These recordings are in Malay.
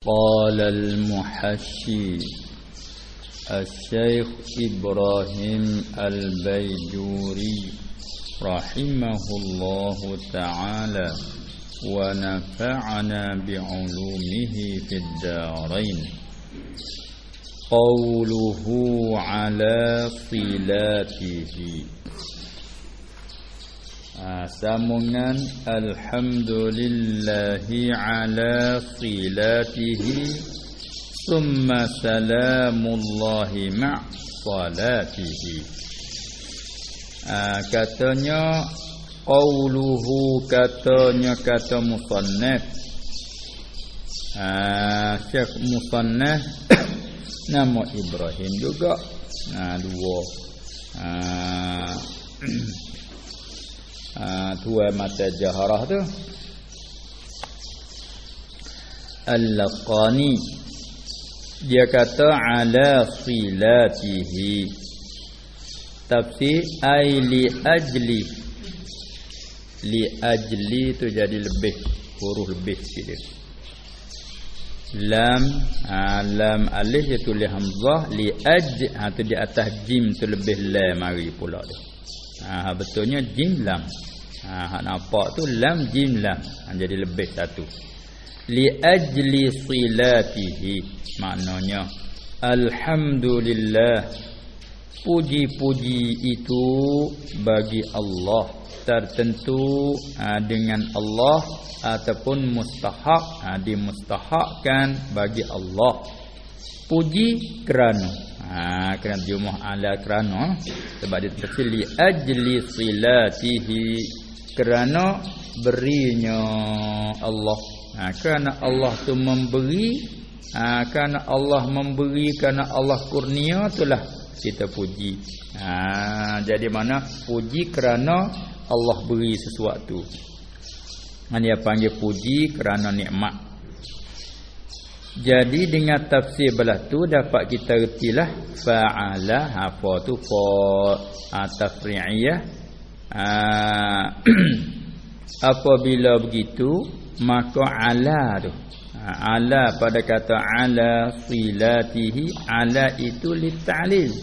قال المحشي الشيخ إبراهيم البيجوري رحمه الله تعالى ونفعنا بعلومه في الدارين. قوله على صلاته sambungan alhamdulillahi ala silatihi summa salamullahi ma' salatihi. Katanya qauluhu, katanya kata musannaf. Syekh musannaf nama Ibrahim juga. Dua tua mata jaharah tu Al-Laqani, dia kata ala silatihi, tafsir ai li ajli tu jadi lebih, huruf lebih sikit. Lam alif itu li hamzah, li tu di atas jim tu lebih lam mari pula tu. Betulnya jim lam. Hak nampak tu lam jim lam. Jadi lebih satu. Li ajli silatihi, maknanya alhamdulillah, puji-puji itu bagi Allah, tertentu dengan Allah ataupun mustahak, dimustahakkan bagi Allah. Puji kerana kerana jumlah ala kerana, sebab dia terkecil li ajli silatihi, kerana berinya Allah. Kerana Allah tu memberi, kerana Allah memberi, kerana Allah kurnia, itulah kita puji. Jadi mana puji kerana Allah beri sesuatu. Dia panggil puji kerana nikmat. Jadi dengan tafsir belah tu dapat kita retilah fa'ala, apa tu fa tafri'iyah. Apabila begitu maka ala tu, ala pada kata ala silatihi, ala itu litta'lil.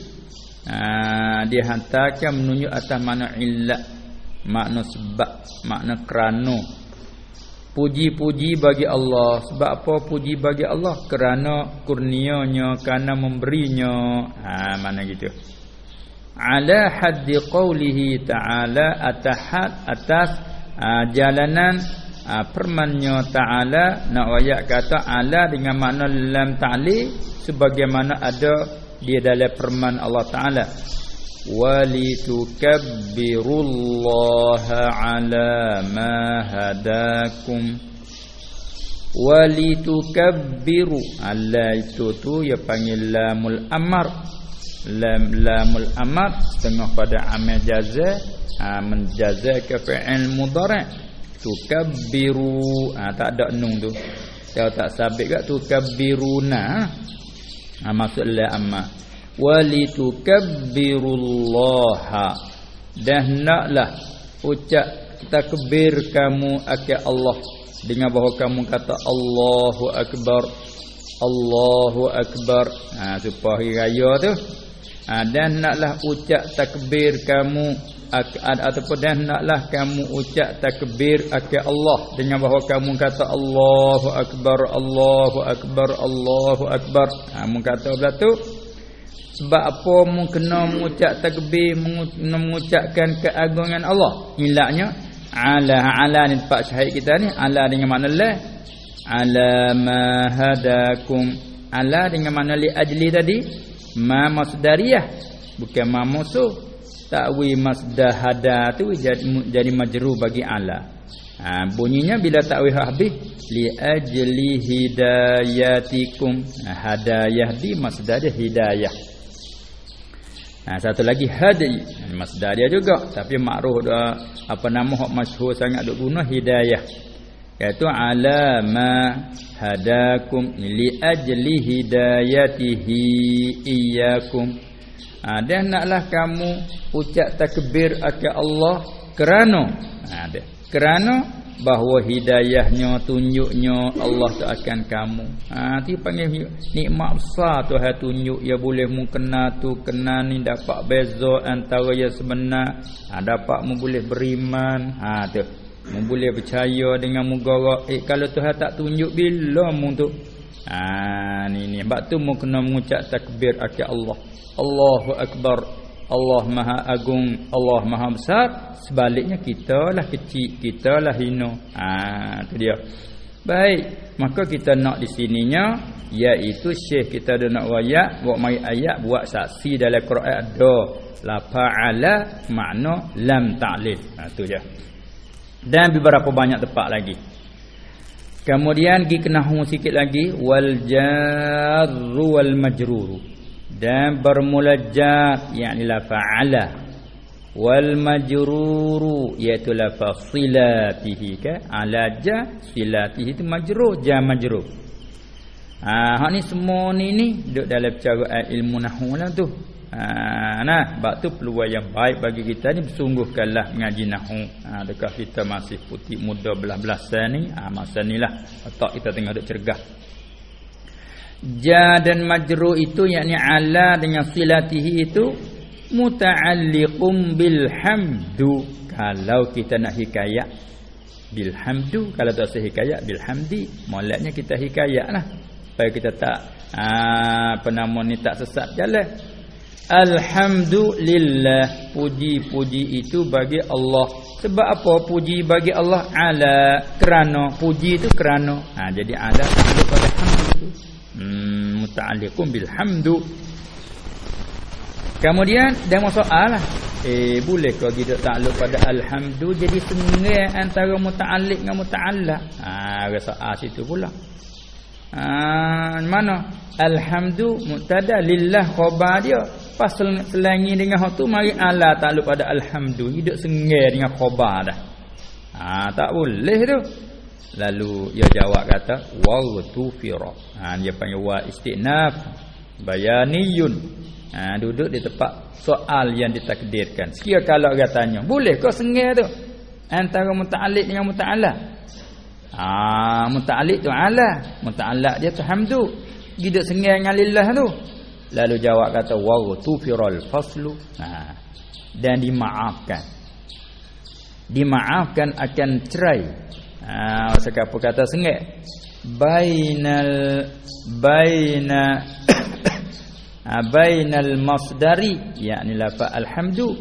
Dihantarkan menunjuk atas makna illat, makna sebab, makna kerana. Puji-puji bagi Allah. Sebab apa puji bagi Allah? Kerana kurnianya, kerana memberinya. Mana gitu. Ala haddi qawlihi ta'ala, atas jalanan firman-Nya ta'ala. Nak wayak kata ala dengan makna lam ta'li, sebagaimana ada dia dalam firman Allah ta'ala. Walitukabbirullaha ala ma hadakum. Walitukabbiru, Allah itu tu ya panggil lamul amar. Lamul amar setengah pada amal jaza, menjaza ke fi'il mudhari'. Tukabbiru, tak ada nun tu. Kalau tak sabit kat tukabbiruna, maksud la amma. Walitukabbirullaha, dan naklah ucap takbir kamu akan Allah, dengan bahawa kamu kata Allahu Akbar, Allahu Akbar, supaya hari raya tu. Dan naklah ucap takbir kamu, ataupun dan naklah kamu ucap takbir akan Allah, dengan bahawa kamu kata Allahu Akbar, Allahu Akbar, Allahu Akbar. Mu kata belah tu. Sebab apa mu kena mengucap takbir, mengucapkan keagungan Allah? Ilahnya ala ni tempat syahid kita ni. Ala dengan makna la. Ala ma hadakum. Ala dengan makna li ajli tadi. Ma masdariyah, bukan ma musuh. Ta'wi masdar hada tu jadi majrur bagi ala. Bunyinya bila ta'wi habis li ajli hidayatikum. Hadayah di masdar dia hidayah. Satu lagi hadi, masdar dia juga, tapi makruh apa nama hak masyhur sangat duk guna hidayah. Iaitu ala ma hadakum li ajli hidayatihi iyyakum. Dan naklah kamu ucap takbir akan Allah kerana kerana bahawa hidayahnya, tunjuknya Allah tu akan kamu. Tu panggil nikmat besar Tuhan tunjuk. Ya boleh mu kena tu, kena ni, dapat beza antara yang sebenar. Dapat mu boleh beriman. Tu mu boleh percaya dengan mugarak. Kalau Tuhan tak tunjuk, bila mu tu? Ni sebab tu mu kena mengucap takbir akan Allah. Allahu Akbar. Allah Maha Agung, Allah Maha Besar. Sebaliknya kita lah kecil, kita lah hina. Tu dia. Baik, maka kita nak di sininya, iaitu syekh kita ada nak wayak, buat mai ayat, buat saksi dalam Quran ada la fa'ala makna lam ta'lil. Tu je. Dan beberapa banyak tempat lagi. Kemudian pergi ke nahwu sikit lagi, wal jarru wal majruru. Dan bermula jar, yakni la fa'ala, wal majruru, iaitu la fasilatihi, kan? Ala ja silatihi itu majrur, ja majrur. Hak ni semua ni duduk dalam cara ilmu nahwu lah tu. Sebab tu peluang yang baik bagi kita ni bersungguhkanlah mengaji nahwu. Dekat kita masih putih muda belas-belasan ni, masa ni lah otak kita tengah duk cergah. Ja dan majrur itu, yakni ala dengan silatihi itu muta'alliqum bil hamdu. Kalau kita nak hikayat bil hamdu, kalau tak usah hikayat bil hamdi, moleknya kita hikayatlah supaya kita tak apa nama ni, tak sesat jalan. Alhamdulillah, puji-puji itu bagi Allah. Sebab apa puji bagi Allah? Ala, kerana puji itu kerana. Jadi ala takluk pada hamdu, muta'alliqun bil hamdu. Kemudian dia masalah lah. Boleh ke kita takluk pada alhamdu jadi sengai antara muta'alliq dengan muta'allaq? Rasa situ pula. Mana? Alhamdu mubtada, lillah khabar dia. Pas selangi dengan hak tu, mari ala takluk pada alhamdu. Hidup sengai dengan khabar dah. Tak boleh tu. Lalu dia jawab kata waghfira. Dia panggil wa istinaf bayaniyun. Duduk di tempat soal yang ditakdirkan. Sekiranya kalau dia tanya, boleh kau sengai tu antara muta'alliq dengan muta'allaq? Muta'alliq tu ala, muta'allaq dia tu hamdu. Hidup sengai dengan lillah tu. Lalu jawab kata waghfiral faslu. Dan dimaafkan. Dimaafkan akan cerai. Apa kata sengai? Bainal masdari, yakni lafaz alhamdu,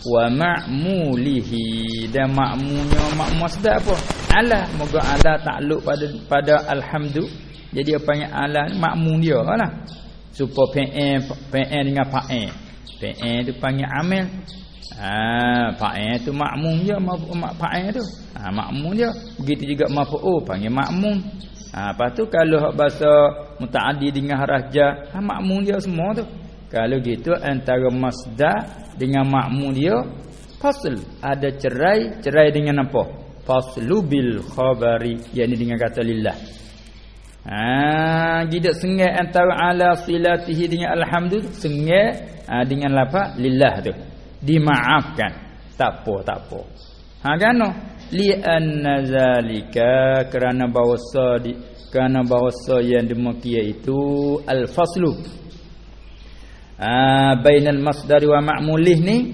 wa ma'mulihi, dan ma'munya masdar apa? Ala, moga ala takluk pada alhamdu. Jadi apa yang ala ma'mum dia lah. Supaya PN dengan fa'il. PN tu panggil amil. Fa'il tu ma'mum dia, fa'il tu. Ma'mum dia. Begitu juga maf'ul panggil ma'mum. Lepas tu kalau bahasa muta'addi dengan haraf jar, ma'mum dia semua tu. Kalau gitu antara masdar dengan ma'mum dia fasl, ada cerai. Cerai dengan apa? Faslu bil khabari, yakni dengan kata lillah. Tidak sengai antara ala silatihi dengan alhamdu, sengai dengan lafaz lillah tu. Dimaafkan. Tak apa. Kerana li'anna zalika, kerana bahasa yang demikian itu al-faslu bainal masdari wa ma'mulih ni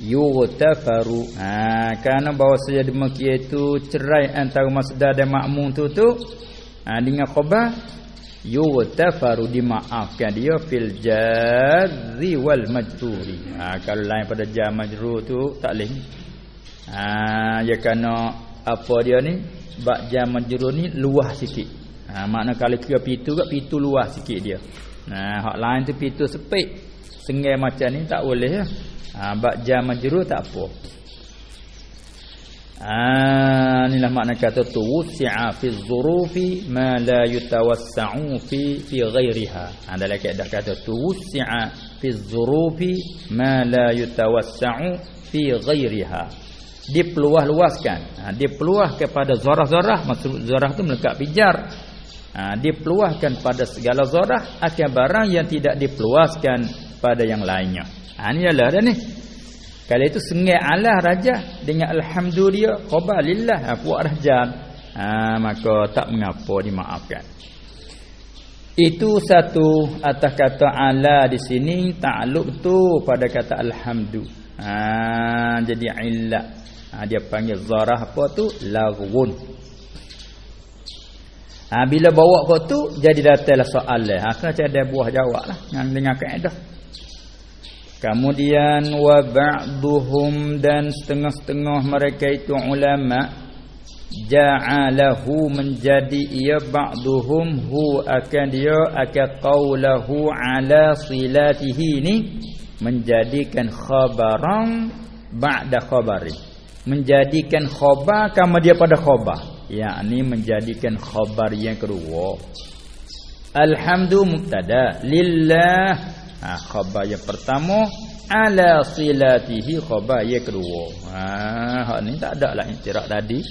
yughtafaru. Kerana bahasa yang demikian itu cerai antara masdar dan ma'mum tu dengan khabar, yughtafaru, dimaafkan dia fil jarri wal majruri. Kalau lain pada jar majrur tu tak boleh. Ya kerana apa dia ni, bab jar majrur ni luah sikit. Makna kalau kira pitu kat pitu luah sikit dia. Hak lain tu pitu sepit. Sengai macam ni tak boleh ya. Bab jar majrur tak apa. Inilah makna kata tu wusi'a fi zurufi ma la yutawassa'u fi ghairiha. Dalam kaedah kata tu wusi'a fi zurufi ma la yutawassa'u fi ghairiha. Dipeluah-luaskan. Dipeluah kepada zarah-zarah. Maksud zarah tu melekat pijar. Dipeluahkan pada segala zarah akan barang yang tidak dipeluaskan pada yang lainnya. Ni adalah dah ni. Kalau itu sengai Allah raja dengan alhamdulillah khabar lillah puak raja. Maka tak mengapa dimaafkan. Itu satu atas kata ala di sini takluk tu pada kata alhamdu. Jadi illah. Dia panggil zarah apa tu? Laghun. Bila bawa kau tu jadi datanglah soalan. Kena ada buah jawablah dengan kaedah. Kemudian wa ba'duhum dan setengah-setengah mereka itu ulama ja'alahu menjadi ia ba'duhum hu akan dia akan qaulahu ala silatihi ni menjadikan khabaran ba'da khabari, menjadikan khabar kama dia pada khabar, yakni menjadikan khabar yang kedua. Alhamdu mubtada, lillah khabar yang pertama, ala silatihi khabar yang kedua. Hak ni tak ada lah iktiraf tadi.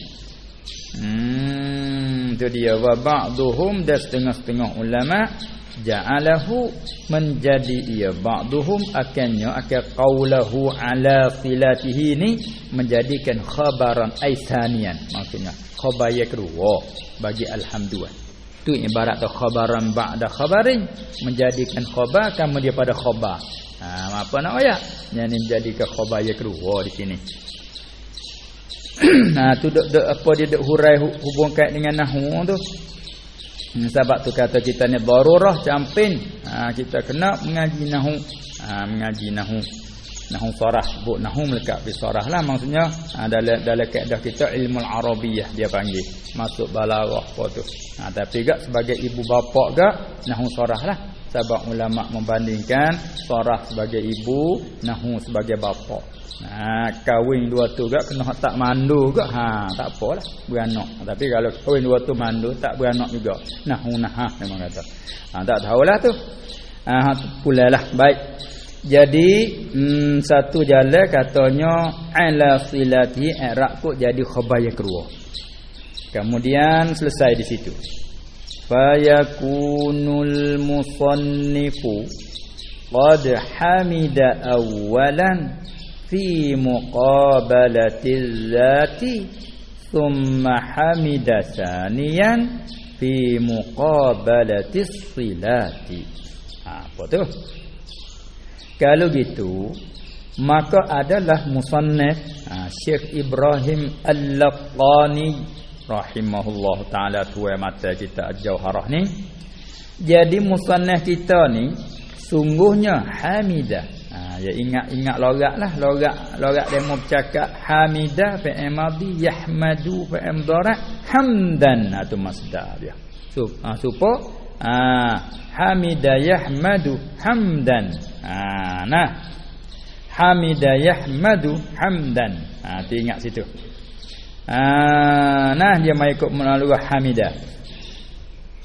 Tu dia wa ba'duhum dan setengah-setengah ulama ja'alahu menjadi ia ba'duhum akannya akan qaulahu ala silatihi ni menjadikan khabaran aisanian, maksudnya khabar yang kedua bagi alhamdulillah. Tu ibarat tu khabaran ba'da khabarin, menjadikan khabar kamu dia pada khabar. Apa nak ayat? Yang ni menjadikan khabar yang kedua di sini. Tu apa dia dak hurai hubung kait dengan nahwu tu. Sebab tu kata kita ni darurah campin. Kita kena mengaji nahwu. Mengaji nahwu. Nahwu sarah, sebut nahwu melekat di sarah lah, maksudnya dalam kaedah kita ilmu al-arabiyah dia panggil, masuk balaghah apa tu. Tapi gak sebagai ibu bapa gak nahwu sarah lah, sebab ulama membandingkan sarah sebagai ibu, nahwu sebagai bapa. Kahwin dua tu gak kena tak mandu gak, tak apalah beranak. Tapi kalau kahwin dua tu mandu tak beranak juga, nahwu nahah memang kata. Tak tahulah tu. Pulalah baik. Jadi satu jalan katanya ala silati i'rab kok jadi khabar yang kedua. Kemudian selesai di situ. Fayakunul musannifu qad hamida awwalan fi muqabalatiz zati thumma hamida saniyan fi muqabalatis silati. Apa tu? Kalau gitu maka adalah musannif Syekh Ibrahim Al-Laqani rahimahullah taala tuai mata kita Al-Jauharah ni. Jadi musannif kita ni sungguhnya hamidah. Ya ingat logatlah, logat demo bercakap hamidah fi'il madhi, yahmadu fi'il mudhari', hamdan itu masdar dia. Hamida yahmadu hamdan. Nah hamida yahmadu hamdan. Ingat situ. Nah dia mai ikut melalui hamidah.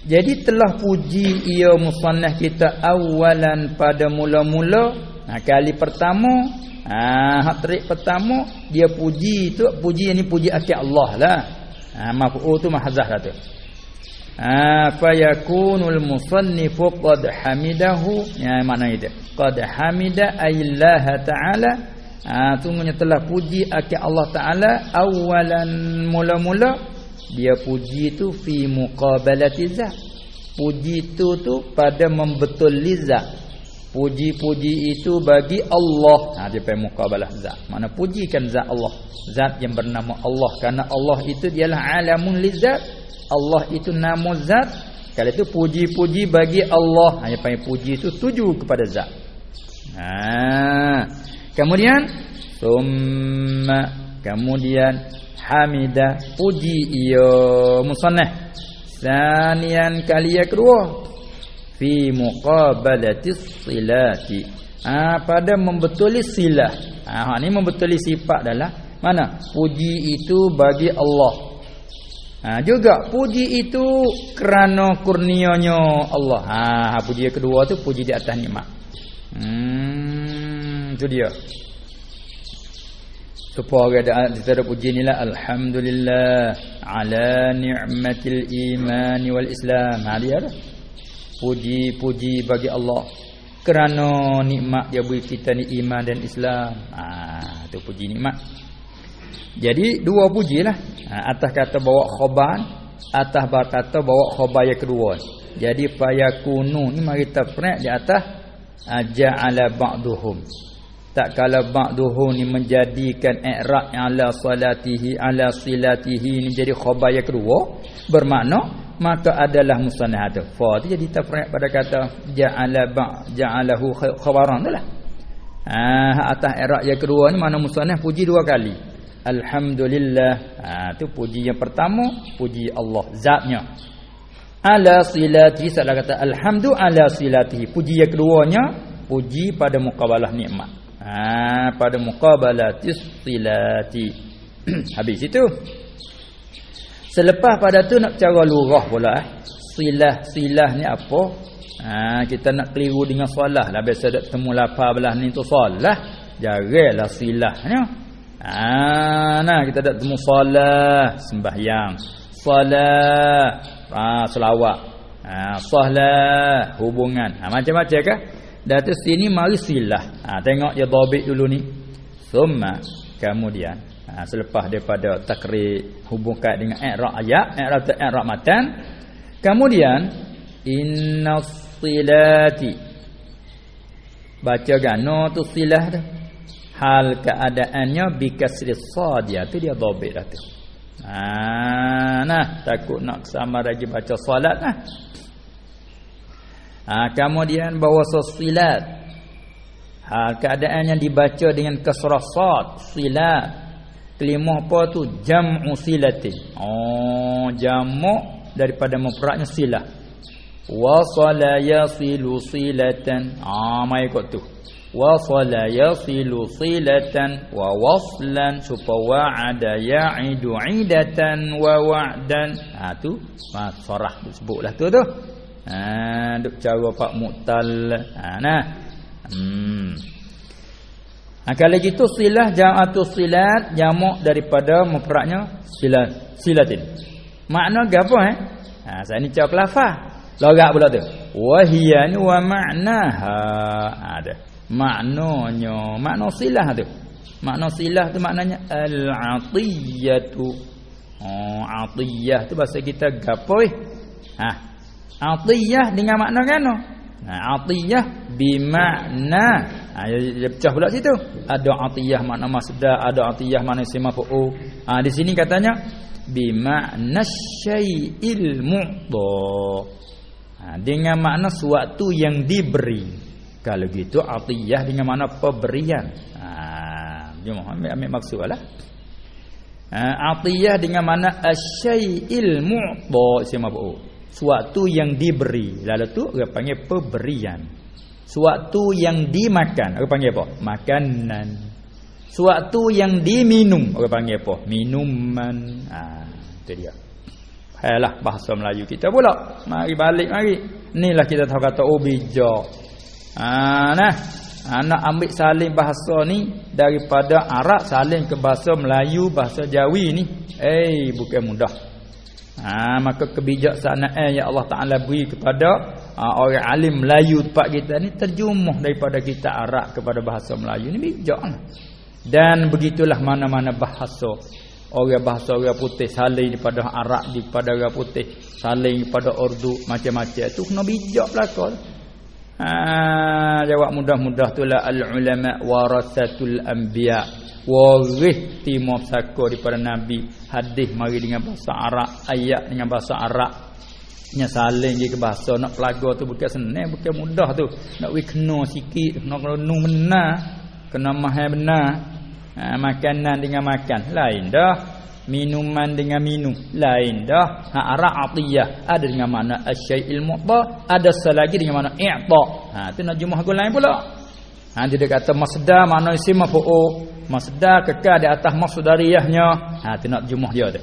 Jadi telah puji ia musannaf kita awalan pada mula-mula. Kali pertama, trik pertama dia puji tu, puji ni puji akal Allah lah. Maf'ul tu mahzah dah tu. Fa yakunul musannifu qad hamidahu, ya makna itu qad hamida ayillah taala, sungguhnya telah puji akal Allah taala awalan mula-mula. Dia puji tu fi muqabalati zat, puji tu pada membetuli zat. Puji-puji itu bagi Allah. Dia panggil muqabalah zat, mana pujikan zat Allah, zat yang bernama Allah, karena Allah itu dialah alamun lizat. Allah itu nama zat. Kalau itu puji-puji bagi Allah, yang panggil puji itu tuju kepada zat. Kemudian summa, kemudian hamidah, puji ia musannaf sanian kali yang kedua fi muqabalatis silati, pada membetuli silah. Ni membetuli sifat adalah mana puji itu bagi Allah. Juga puji itu kerana kurnianya Allah. Puji yang kedua tu puji di atas nikmat. Itu dia. Supaya kita ada puji ni lah, alhamdulillah ala ni'matil iman wal islam. Dia dah puji-puji bagi Allah kerana nikmat dia beri kita ni iman dan Islam. tu puji nikmat. Jadi dua pujilah. Atas kata bawa khoban, atas kata bawa khobar yang kedua. Jadi fayakunu ni mari tafraq di atas ja'ala ba'duhum. Tak kala ba'duhum ni menjadikan i'rab ala salatihi ala silatihi ni jadi khabar yang kedua, bermakna maka adalah musannah tu. Fa tu jadi tafraq pada kata ja'alahu khabaran tu lah. Atas i'rab yang kedua ni mana musannah puji dua kali. Alhamdulillah. Tu puji yang pertama, puji Allah zatnya. Ala silati, salah kata alhamdu ala silatihi. Puji yang keduanya, puji pada muqabalah nikmat. Pada muqabalatis silati. Habis itu. Selepas pada tu nak cara lurah pula silah ni apa? Kita nak keliru dengan solah lah. Biasa dak temu lapar belah ni tu solah. Jaranglah silahnya. Nah kita dak temu solah sembahyang. Solah selawat. Solah hubungan. Macam-macam kah? Dari sini mari silah. Tengok je dhabit dulu ni. Summa kemudian selepas daripada takrir hubungkan dengan i'rab ayat, i'rab matan. Kemudian innas silati. Baca gano tu silah tu. Hal keadaannya bi kasri sad, tu dia dhabit dah tu. Nah takut nak sama lagi baca solat lah. Kemudian bawa silat. Keadaan yang dibaca dengan kasrah sad, silat. Kelima apa tu? Jam'u silatin. Jamak daripada mufradnya silah. Wasala yasilu silatan. Mai kot tu. Wasala yasilu silatan wa waslan supa wa'ada ya'idu 'idatan wa wa'dan. Tu sarah disebutlah tu. Duk cara Pak Mu'tal. Kalau gitu silah jam'atu silat, jamak daripada mufradnya silatin. Makna gapo saya ni cara lafaz. Logat pula tu. Wa hiya wa ma'naha. Ada. Makna silah tu. Makna silah tu maknanya al-'atiyatu. Atiyah tu bahasa kita gapo atiyah dengan makna gano? Atiyah bimakna. Dia pecah pula situ. Ada atiyah makna masdar, ada atiyah makna isim maf'ul. Di sini katanya bimakna syai'il mu'ta. Dengan makna suatu yang diberi. Kalau gitu atiyah dengan makna pemberian. Jom ambil maksudlah. Atiyah dengan makna asyai'il mu'ta isim maf'ul. Suatu yang diberi. Lalu tu orang panggil pemberian. Suatu yang dimakan, orang panggil apa? Makanan. Suatu yang diminum, orang panggil apa? Minuman. Itu dia. Hayalah bahasa Melayu kita pula. Mari balik mari. Inilah kita tahu kata bijak. Nak ambil salin bahasa ni daripada Arab salin ke bahasa Melayu, bahasa Jawi ni. Bukan mudah. Maka kebijaksanaan yang Allah Ta'ala beri kepada orang alim Melayu tempat kita ni terjemah daripada kita Arab kepada bahasa Melayu ni bijak. Dan begitulah mana-mana bahasa orang putih salin daripada Arab daripada orang putih salin daripada Urdu macam-macam tu kena bijak belaka. Jawab mudah-mudah itulah al-ulama warasatul anbiya. Waris timur saka daripada Nabi. Hadis mari dengan bahasa Arab, ayat dengan bahasa Arab. Nya saling je ke bahasa nak pelaga tu bukan senang, bukan mudah tu. Nak kena sikit, nak renung benar, kena mahal benar. Makanan dengan makan lain dah. Minuman dengan minum lain dah. Arab atiyah ada dengan makna asyai'il mu'ta, ada selagi dengan makna i'ta. Tu nak jumlah gol lain pula. Dia kata masdar makna isim maf'ul. Masdar kekal di atas masdariyahnya. Tu nak jumlah dia tu.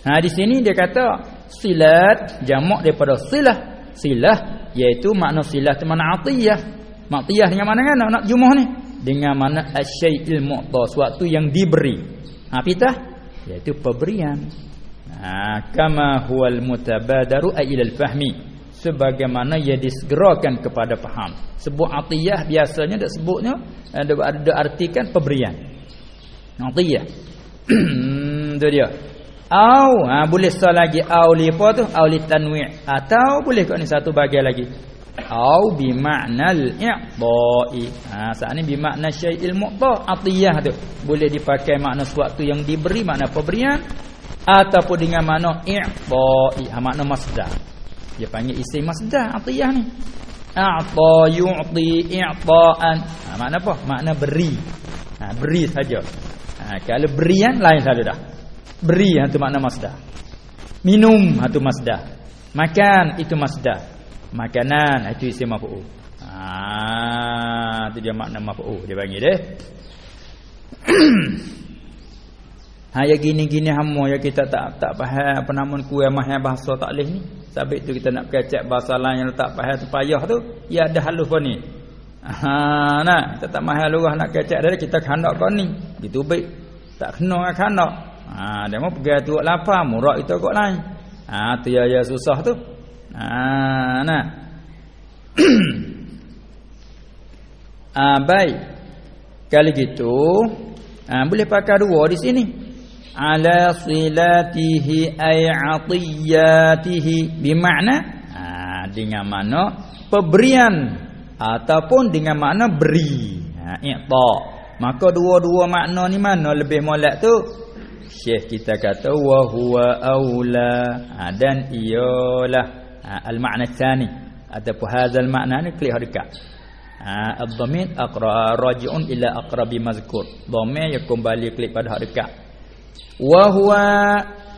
Di sini dia kata silat jamak daripada silah. Silah iaitu makna silah tu makna atiyah. Atiyah dengan mana kan nak jumlah ni? Dengan makna asyai'il mu'ta, suatu yang diberi. Pitah iaitu pemberian. Kama huwal mutabadaru ila al-fahmi. Sebagaimana ia disegerakan kepada faham. Sebut atiyah biasanya dak sebutnya ada artikan pemberian. Atiyah. Tu dia. Au boleh sah lagi au li apa tu? Au li tanwi'. Atau boleh kau ni satu bahagian lagi. Au bi ma'nal i'ta'i. Saat ni bi makna syai'il mu'ta. Atiyah tu boleh dipakai makna sesuatu yang diberi, makna pemberian, ataupun dengan makna i'ta'i, makna masdar. Dia panggil isim masdar atiyah ni. A'ta yu'ti i'ta'an. Makna apa? Makna beri. Beri saja. Kalau berian lain saja dah. Beri itu makna masdar. Minum itu masdar. Makan itu masdar. Makanan itu isim maf'ul. Itu dia makna maf'ul dia panggil deh. Ya gini-gini hamo ya kita tak faham apa namun kuih mahal bahasa tak leh ni. Sebab itu kita nak kecek bahasa lain yang tak faham tu payah tu, ya ada halus pun ni. Nah, kita tak mahal lurah nak kecek dah kita khandak kau ni. Gitu baik. Tak kena dengan khandak. Dia mau pergi tu lapar murak itu kok lain. Tu ya susah tu. Nah. Baik. Kali gitu, boleh pakai dua di sini. Ala silatihi ay atiyatihi bermakna dengan makna pemberian ataupun dengan makna beri. I'ta. Maka dua-dua makna ni mana lebih molek tu? Syekh kita kata wa huwa aula, dan ialah al-makna tsani ataupun hadzal makna ni kelih dekat. Ad-dhamir raji'un ila aqrabi mazkur. Dhamir yang kembali klik pada hak dekat. Wa huwa,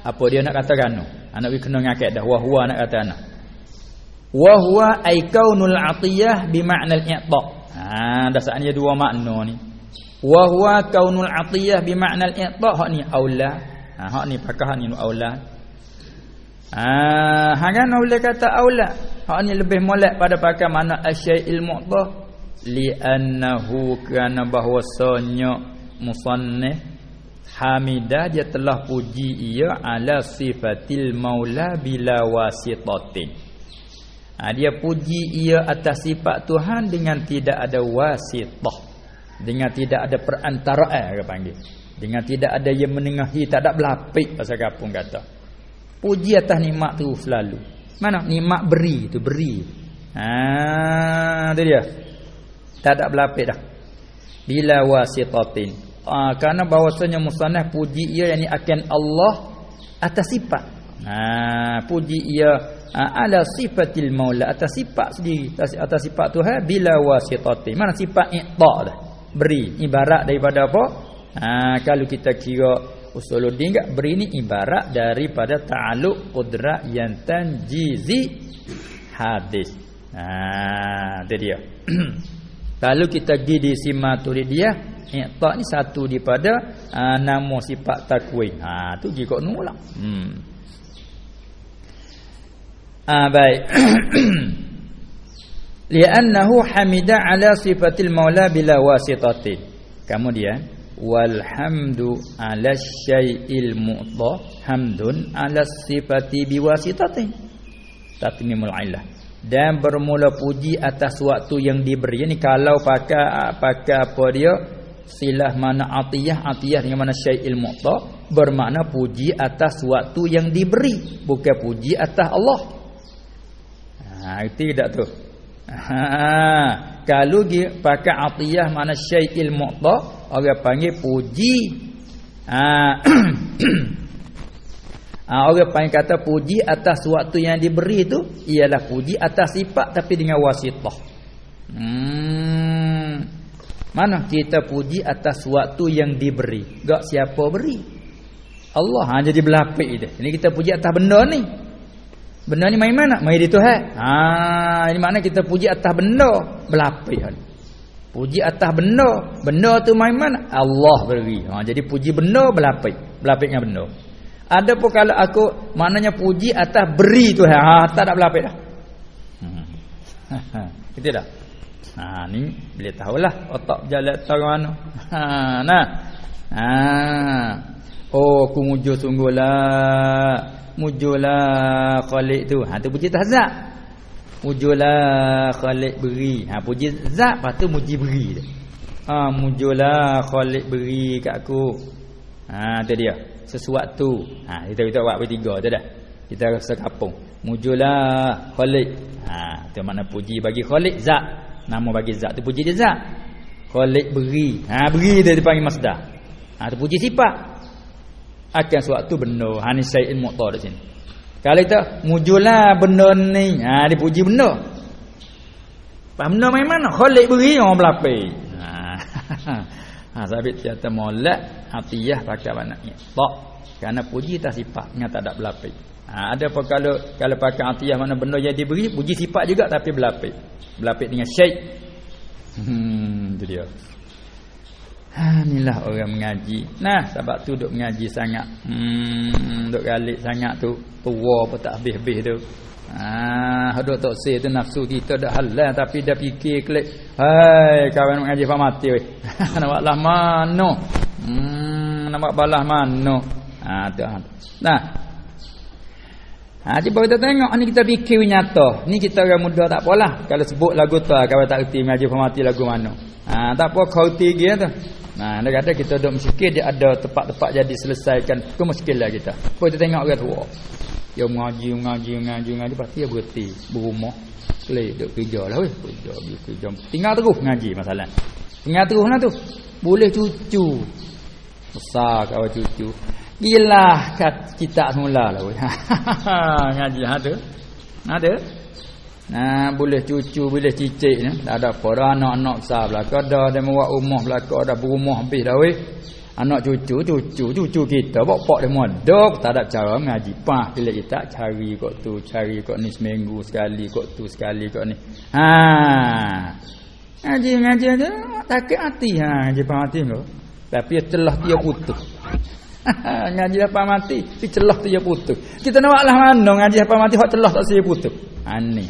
apa dia nak katakan tu? Anak kena ngakak dah. Wa huwa nak kata anak. Wa huwa ay kaunul atiyah bi makna al-i'ta. Dasarnya dua makna ni. Wa huwa kaunul atiyah bi makna al-i'ta, hak ni aula. Hak ni pakah ni aula. Kan boleh kata aula. Hak ni lebih molek pada pakai makna asyai'il mu'ta, li annahu kana bahwasanya musannif hamidah dia telah puji ia ala sifatil maula bila wasitatin. Dia puji ia atas sifat Tuhan dengan tidak ada wasitah, dengan tidak ada perantaraan dia panggil, dengan tidak ada yang menengahi, tak ada belapik pasal kapung kata. Puji atas nikmat tu selalu. Mana nikmat beri tu beri. Tu dia. Tak ada belapik dah. Bila wasitatin. Karena bahawasanya musannaf puji ia yakni akan Allah atas sifat. Puji ia ala sifatil maula, atas sifat sendiri, atas sifat Tuhan bila wasitatin. Mana sifat i'ta dah. Beri ibarat daripada apa? Kalau kita kira usuluddin enggak, beri ni ibarat daripada ta'alluq qudrat yang tanjizi hadis. Itu dia. Kalau kita pergi di Simaturidiyah, i'ta ni satu daripada nama sifat takwin. Tu jika nolak. Baik. Li'annahu hamida ala sifatil maula bila wasitatin. Kemudian walhamdu ala syai'il mu'ta hamdun ala sifati biwasitatin. Tatmimul illah. Dan bermula puji atas waktu yang diberi. Ini kalau pakai apa dia? Silah mana atiyah dengan mana syai'il mu'ta, bermakna puji atas waktu yang diberi, bukan puji atas Allah. Itu tak tu. Kalau pakai atiyah mana syai'il mu'ta, orang panggil puji. Orang panggil kata puji atas waktu yang diberi itu ialah puji atas sifat tapi dengan wasitah. Mana kita puji atas waktu yang diberi? Gak siapa beri? Allah. Jadi belapik dia. Ini kita puji atas benda ni. Benda ni main mana? Main di Tuhan. Ini makna kita puji atas benda, belapik. Puji atas benda. Benda tu main mana? Allah beri. Jadi puji benda belapik. Belapiknya benda. Ada pun kalau aku maknanya puji atas beri tu tak ada belapik dah. Gitu dah. Ni boleh tahulah otak jalan tahu mana. Aku mujur sungguhlah. Mujurlah Khalik tu. Tu puji atas zat. Mujurlah Khalik beri. Puji zat lepas tu muji beri dia. Mujulah Khalik beri kat aku. Tu dia. Sesuatu. Kita buat bertiga tu dah. Kita rasa kapung. Mujulah Khalik. Tu makna puji bagi Khalik zat. Nama bagi zat tu puji dia zat. Khalik beri. Beri dia dipanggil masdar. Tu puji sifat. Akan suatu benda. Ni syai'in mu'ta di sini. Kalau kita mujulah benda ni, dipuji benda. Benda main mana? Khalik beri orang berlapis. Sabit kata molek atiyah pakai maknanya tak, kerana puji tak sifat nya tak ada berlapis. Ada apa kalau pakai atiyah mana benda yang diberi puji sifat juga tapi berlapis dengan syai'. Itu dia. Inilah orang mengaji. Nah, sebab tu duk mengaji sangat. Duk galik sangat tu tua apa tak habis-habis tu. Duk tak say tu nafsu kita dah halal tapi dah fikir klik. Hai kawan mengaji faham mati weh. Nak balas mano? Nak balas mano? Tu. Nah. Cuba kita tengok ni kita fikir nyata. Ni kita orang muda tak apalah. Kalau sebut lagu tu kawan tak erti mengaji faham mati lagu mana. Tak apa kau tinggi tu. Dia kata kita duk berfikir dia ada tempat-tempat jadi selesaikan kemuskilan kita. Apa kita tengok orang tua. Dia mengaji pasti dia berhenti berumah. Kelik duk kerja lah weh. Kerja. Tinggal terus ngaji masalah. Tinggal terus lah tu. Boleh cucu. Besar kawan cucu. Gilah kat kita semula lah weh. Ngaji tu. Ada. Boleh cucu, boleh cicit ni. Tak ada apa dah anak-anak besar belaka dah. Dia buat rumah belaka dah berumah habis dah weh. Anak cucu kita bapak dia modok tak ada cara ngaji pilih kita cari kok tu cari kok ni seminggu sekali kok tu sekali kok ni ngaji aja takut hati ngaji pamati tu tapi celah dia putus ngaji apa mati si celah dia putus kita nak lah mana ngaji apa mati hak celah tak saya putus aneh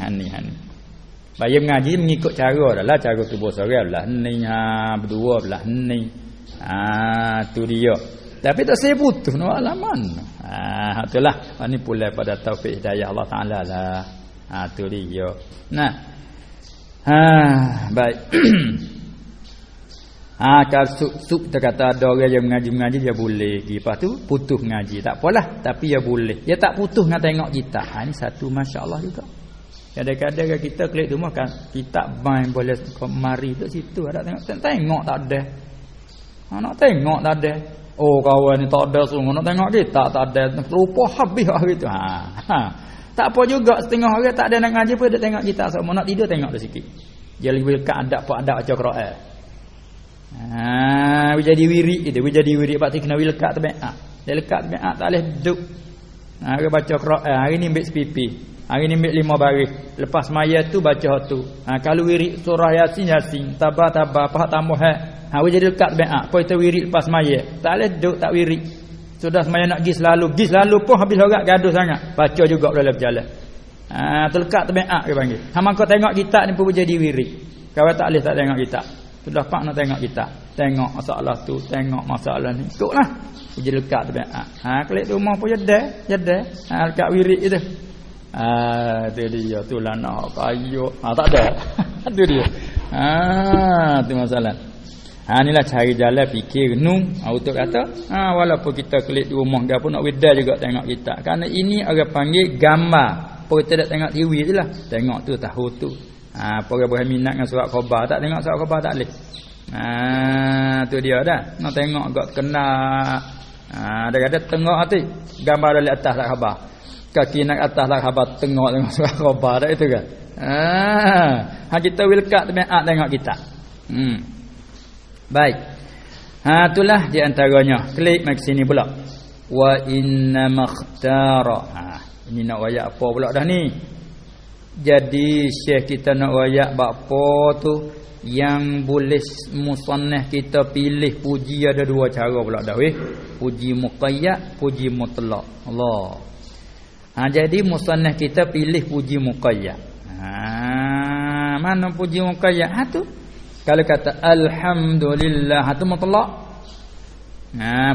bayar ngaji mengikut cara dah lah cara tu bosor lah ni berdua belah ni tu dia. Tapi tak saya putus nak alaman. Itulah. Ini pula pada taufik hidayah Allah Taala lah. Tu dia. Nah. Baik. Kalau kita kata ada orang yang mengaji dia boleh. Lepas tu putus mengaji tak apalah, tapi dia boleh. Dia tak putus nak tengok kita. Ini satu masya-Allah juga. Kadang-kadang kita klik rumah kan kita main boleh mari tu situ ada tengok tak ada. Nak tengok tak ada. Oh kawan ni tak ada sungguh nak tengok kita tak ada. Lupa habis hari tu. Tak apa juga setengah orang tak ada nak ngaji pun dia tengok kita semua nak tidur tengok dah sikit. Dia lebih dekat adab baca Quran. Jadi wirid dia jadi wirid pasti kena lekat tabiat. Dia lekat tabiat tak boleh duduk. Dia baca Quran hari ni ambil sepipi. Hari ni ambil 5 baris. Lepas maya tu baca tu. Kalau wirid surah Yasin, tabah pahat tambah jadi dekat be'ak. Apa itu wirid lepas maya. Tak boleh duduk tak wirid. Sudah semaya nak pergi selalu pun habis orang gaduh sangat. Baca juga dalam berjalan. Terlekat be'ak dia panggil. Hang kau tengok kita ni pun jadi wirid. Kalau tak boleh tak tengok kita. Sudah pak nak tengok kita. Tengok masalah tu, tengok masalah ni. Ikutlah. Jadi dekat be'ak. Klik rumah pun jadi. Dekat wirid itu. Tu dia tu lah nak kayu. Tak ada. Tu dia. Tu masalah. Inilah cari jalan fikir renung. Untuk kata walaupun kita klik di rumah ke pun nak wedal juga tengok kita. Kerana ini orang panggil gambar. Apa kita tak tengok TV je lah. Tengok tu tahu tu. Apa orang boleh minat dengan surat khabar. Tak tengok surat khabar tak boleh. Tu dia dah. Nak tengok agak kena. Ada tengok hati. Gambar dari atas tak khabar. Kaki nak atas tak khabar. Tengok surat khabar tak itu kan. Kita wilkat tengok kita. Baik. Itulah di antaranya. Klik mai ke sini pula. Wa inna makhtara. Ini nak wayak apa pula dah ni? Jadi syekh kita nak wayak apa tu yang boleh musannaf kita pilih puji ada 2 cara pula dah weh. Puji muqayyad, puji mutlaq. Allah. Jadi musannaf kita pilih puji muqayyad. Mana puji muqayyad? Tu kalau kata alhamdulillah itu mutlak.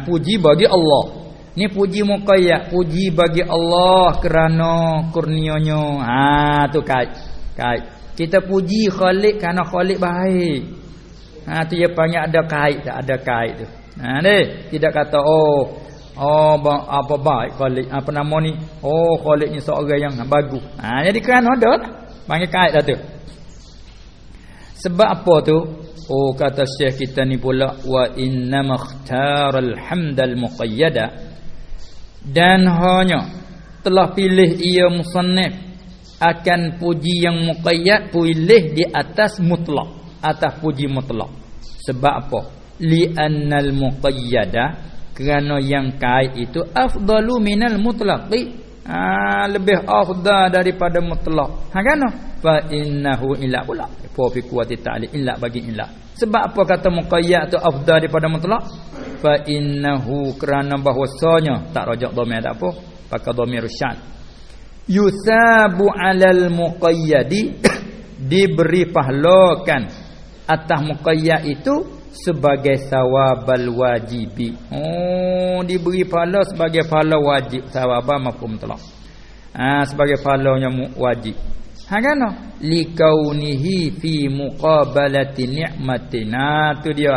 Puji bagi Allah. Ni puji muqayyad, puji bagi Allah kerana kurnianya. Tu kait. Kita puji Khalik kerana Khalik baik. Tu dia panggil ada kait tak? Ada kait tu. Ni tidak kata apa baik Khalid, apa nama ni? Khalid ni seorang yang bagus. Jadi kerana ada tak? Panggil kait dah tu. Sebab apa tu? Kata Syekh kita ni pula, wa inna makhtaral hamdal muqayyada, dan hanya telah pilih ia musannif akan puji yang muqayyad, pilih di atas mutlak, atas puji mutlak. Sebab apa? Li'annal muqayyada, kerana yang kait itu afdalu minal mutlaqi, lebih afdal daripada mutlak. Kan? Fa innahu illa pula fi quwwati ta'lil illa bagi illa. Sebab apa kata muqayyad tu afdal daripada mutlak? Fa innahu, kerana bahwasanya tak rajak dhamir tak apa, pakai dhamir syad. Yusabu 'alal muqayyadi, diberi pahlakan atas muqayyad itu sebagai sawabal wajibi. Diberi pahala sebagai pahala wajib, sawaba mafhum mutlaq. Sebagai pahalanya wajib. Kan? Likaunihi fi muqabalati ni'matina, tu dia.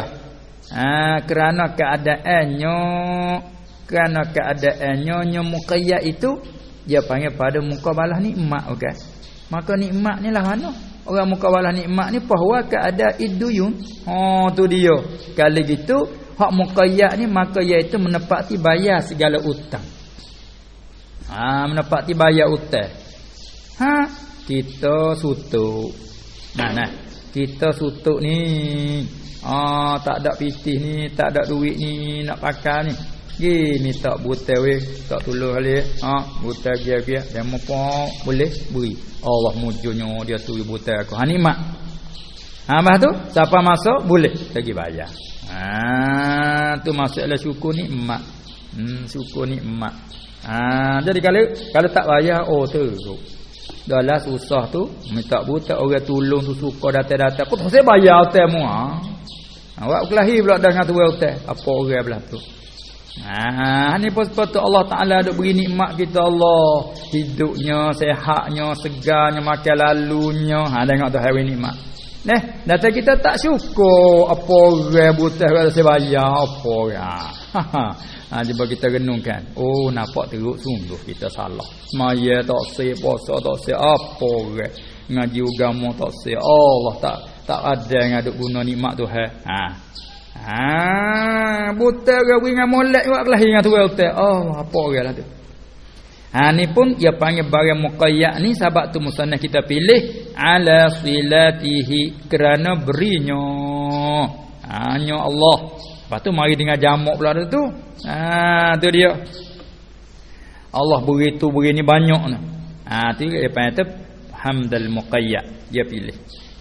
Kerana keadaannya muqayyad itu dia panggil pada muqabalah nikmat, okey. Maka nikmat ni lah mana? Orang muqabalah nikmat ni bahwa keadaan iduyun. Tu dia. Kalau gitu hak muqayyad ni maka iaitu menepati bayar segala hutang. Menepati bayar hutang. Kita sutuk. Kita sutuk ni. Tak ada pitih ni, tak ada duit ni nak pakai ni. Gini tak buta weh, tak tolong kali. Buta dia demo apa boleh beri. Allah mujurnya dia turi buta aku. Nikmat. Lepas tu siapa masuk boleh bagi bayar. Tu masalah syukur nikmat. Syukur nikmat. Jadi kalau tak bayar teruk. Dalam susah tu minta buta orang tolong tu suka datang-datang. Kau tak saya bayar temu. Awak kelahi pula dengan tu hotel. Apa orang belah tu? Ni pun sepatut Allah Ta'ala duk beri nikmat kita Allah. Hidupnya, sehatnya, segarnya, makan lalunya. Tengok tu hari nikmat. Datang kita tak syukur. Apa orang buta kalau saya bayar. Apa orang. Cuba kita renungkan. Nampak teruk sungguh kita salah. Semaya tak sah, puasa tak sah. Apa orang. Ngaji agama tak sah. Allah tak ada yang ada guna nikmat Tuhan. Buta orang dengan molek buat kelahi dengan tu hotel. Apa orang lah tu. Ni pun dia panggil barang muqayyad ni, sebab tu musannaf kita pilih ala silatihi, kerana berinya hanya Allah. Lepas tu mari dengan jamak pula tu. Tu dia. Allah beri tu beri ni banyak ni. Tu dia panggil hamdal muqayyad, dia pilih.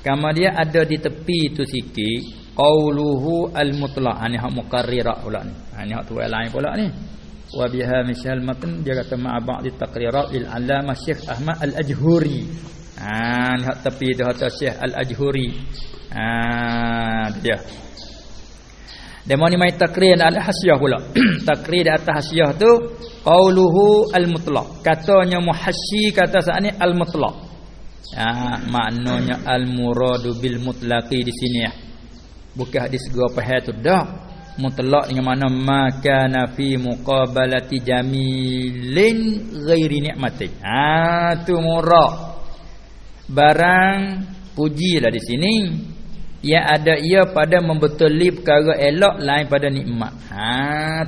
Kama dia ada di tepi tu sikit qauluhu al-mutlaq. Ni hak muqarrirat pula ni. Ni hak tuai lain pula ni. Wa biha misal matan, dia kata ma'a ba'di taqrirat lil allamah Syekh Ahmad Al-Ajhuri. Ni hak tepi tu hak Syekh Al-Ajhuri. Dia. Demo ni mai takrir al-hasyah pula. Takrir di atas hasyah tu qauluhu al-mutlaq. Katanya muhasyi kata saat ni al-mutlaq. Maknanya al-muradu bil mutlaqi di sini ya. Bukan hadis gua pahal tu dah. Mutlaq dengan mana makana fi muqabalati jamilin ghairi ni'mati. Tu murad. Barang pujilah di sini yang ada ia pada membetuli perkara elok lain pada nikmat.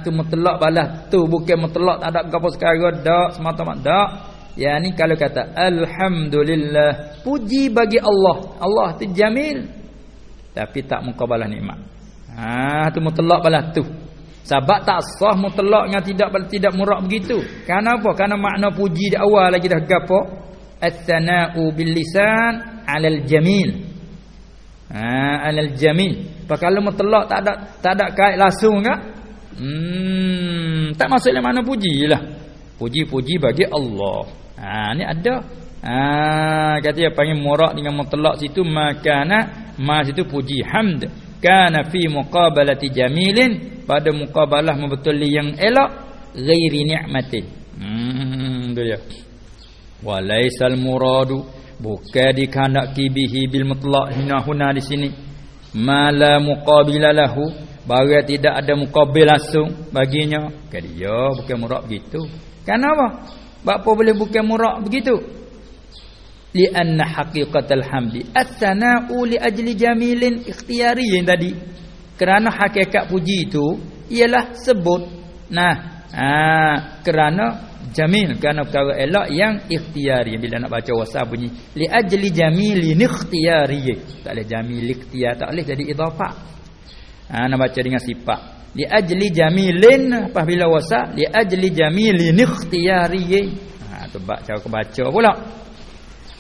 Tu mutlaq balas tu, bukan mutlaq tak ada apa sekarang dak semata-mata dak. Ya ni kalau kata alhamdulillah, puji bagi Allah. Allah tu jamil tapi tak muqabalah nikmat. Tu mutlaq balas tu. Sebab tak sah mutlaq yang tidak murad begitu. Kenapa? Karena makna puji di awal lagi dah gapo? At-thana'u bil lisan 'alal jamil. Alal jamil. Kalau mutlaq tak ada kait langsung ke? Tak masuk dalam mana pujilah. Puji-puji bagi Allah. Ni ada. Kata dia panggil murad dengan mutlaq situ makana situ puji hamd kana fi muqabalati jamilin, pada muqabalah membetuli yang elok ghairi ni'matin. Tu dia. Walaisal muradu, bukan dikandaki bihi bil mutlaq huna di sini. mala muqabila lahu, barang tidak ada muqabil langsung baginya, kata dia bukan murad begitu. Kenapa? Apa boleh bukan murad begitu? Lianna haqiqatal hamdi at-thana'u li ajli jamilin ikhtiyariyin tadi. Kerana hakikat puji itu ialah sebut. Kerana jamil, kerana perkara elok yang ikhtiyari. Bila nak baca wasal bunyi li ajli jamilin ikhtiyari, tak boleh jamil ikhtiyar, tak boleh jadi idhafah. Nak baca dengan sifat li ajli jamilin, apabila wasal li ajli jamilin ikhtiyari. Sebab cara baca pula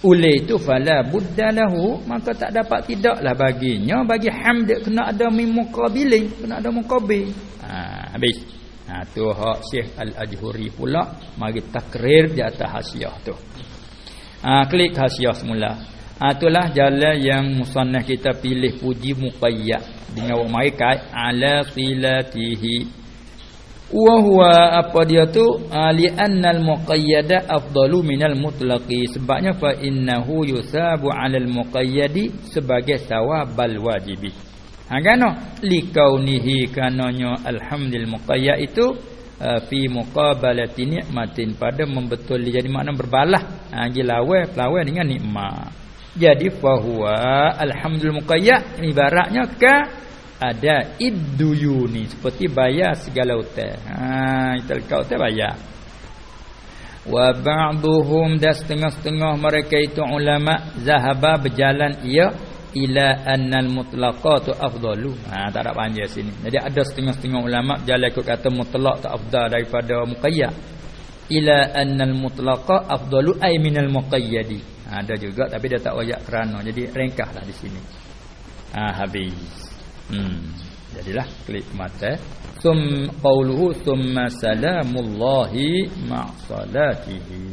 oleh itu fala budda lahu, maka tak dapat tidaklah baginya, bagi hamd kena ada min muqabilin, kena ada muqabil. Habis. Tu hak Syekh Al-Ajhuri pula mari takrir di atas hasiah tu. Klik hasiah semula. Itulah jalan yang musannaf kita pilih puji muqayyad dengan mari kait ala silatihi. Wa huwa apa dia tu li annal muqayyada afdalu minal mutlaqi, sebabnya fa innahu yusabu 'alal muqayyadi sebagai sawabal wajibi. Kerana likaunihi, kananya alhamdul muqayyad itu fi muqabalati nikmatin, pada membetul jadi makna berbalah pelawai dengan nikmat. Jadi fa huwa alhamdul muqayyad ibaratnya ada idduyuni, seperti bayar segala hutang. Kita lekat hutang bayar. Wa ba'duhum, dan setengah-setengah mereka itu ulama zahaba berjalan ia ila annal mutlaqatu afdalu. Tak ada panjang sini. Jadi ada setengah-setengah ulama berjalan ikut kata mutlaq tak afdal daripada muqayyad. Ila annal mutlaqa afdalu ay minal muqayyadi. Ada juga tapi dia tak wayak kerana. Jadi ringkaslah di sini. Habis. Jadilah klik mata. Qauluhu thumma salamullahi ma salatihi.